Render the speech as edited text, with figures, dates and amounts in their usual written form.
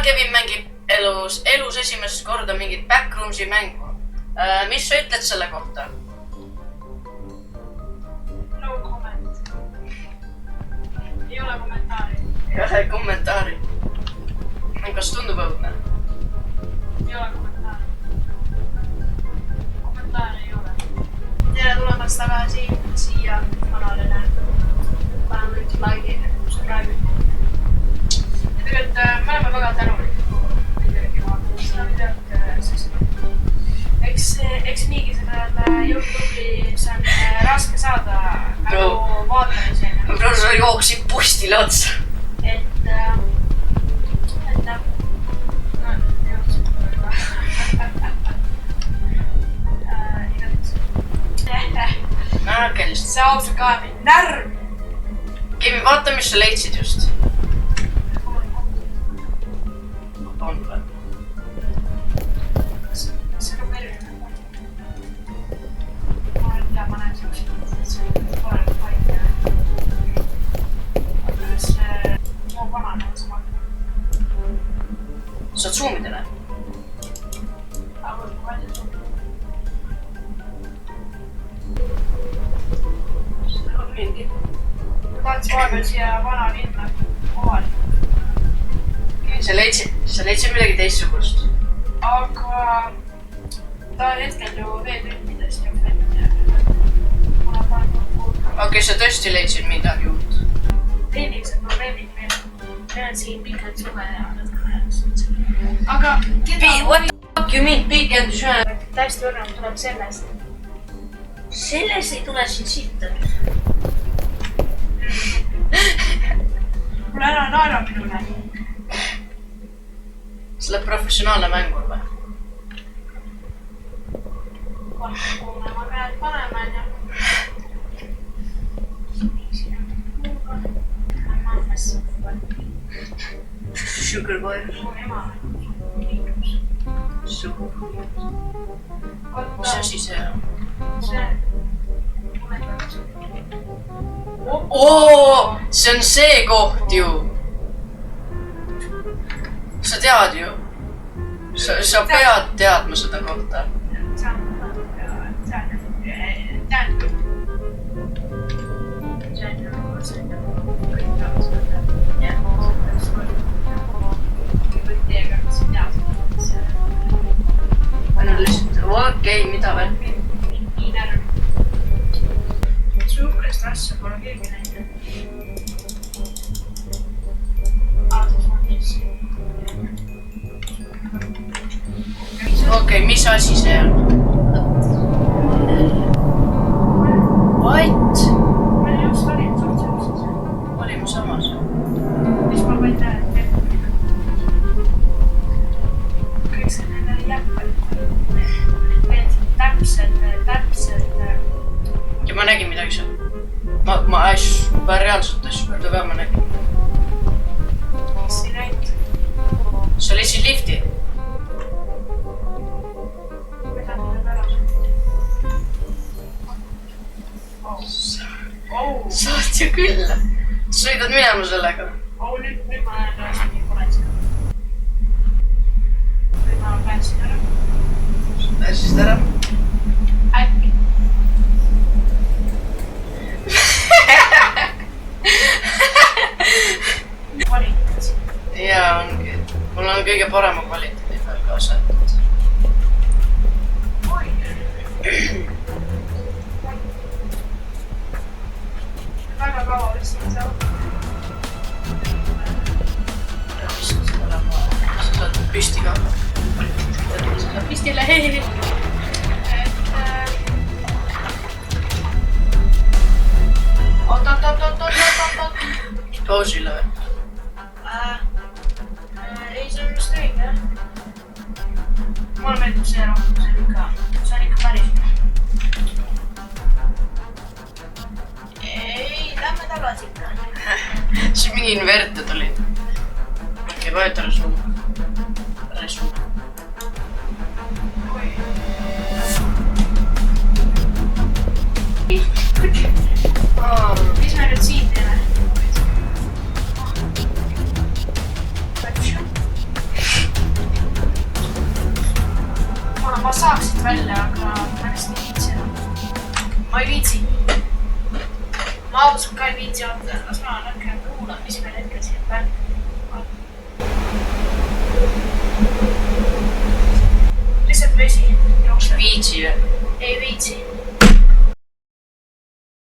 Kevin mängib elus esimest korda mingit Backroomsi mängu. Mis sa ütled selle kohta? No comment. Ei ole kommentaari. Ei ole kommentaari. Kas tundub õudne? Ei ole kommentaari. Kommentaari ei ole. Tere tulemast tagasi siia kanalile. Panen nüüd like'i, kus sa räägid. Ja tegelikult me oleme väga tänulikud midagi vaatama seda videot, sest eks niigi sellel YouTube'i see on raske saada nagu vaatamisega. Võib-olla sa jooksid postile otsa. See ausalt ka mind närv. Kevin, vaata, mis sa leidsid just. On või? See on eriline. Ma näen siukseid parem paika. Aga see mu vanane on sama. Saad zoomidele? Aga võid ma välja zoomida. See on mingi. Tahaks vaadata siia vana linna kohalikult. Sa leidsid midagi teistsugust. Aga ta on hetkel ju veetüüpidest ja vett. Okei, sa tõesti leidsid midagi uut. Tehnilised probleemid meil. Meil on siin pikad suve ja aga What the fuck you mean pikend süve? täiesti õrnam tuleb sellest. Selles ei tule siin sitta. Mul ära naera minule. Sa oled professionaalne mängur või? Kuule, ma pean panema ja... Sugar boy. Mu ema. Mis asi see on? See... See on see koht ju. Sa tead ju. Sa pead teadma seda kohta. Okei, mida veel? Mingi närv. Suhkrest asja pole keegi näinud. Okei, mis asi see on? What? Ma olen just valinud suhteliselt. Olime samas. Mis ma võin teha? Kõik see nendele jäppalid. Täpselt. Ja ma nägin midagi seal. Ma reaalselt asju, aga ma nägin. Mis ei näinud? Sa leidsid lifti? Mida tuleb ära? Saad ju küll. Sa sõidad minema sellega. Nüüd ma näen tõesti nii koletsi. Nüüd ma pääsin ära. Pääsisid ära? Äkki. Kvaliteet siin. Jaa, ongi. Mul on kõige parema kvaliteedi peal kaasa jätnud. Väga kaua vist on see auto. Viskad seda ära maha. Sa saad püsti ka. Sa saad püstile. Oot. Pausile või? Ei, see on just õige, jah. Mulle meeldib see rohkem, see on ikka päris. Ei, lähme tagasi ikka. Siis mingi inverte tulid. Okei, vajuta resuum. Resuum. Mis me nüüd siin teeme? ma saaks siit välja, aga ma vist ei viitsi enam. Ma ei viitsi. Ma ausalt ka ei viitsi oota, las ma natuke kuulan, mis meil hetkel siin päev. Lihtsalt vesi jookseb. Viitsi või? Ei viitsi.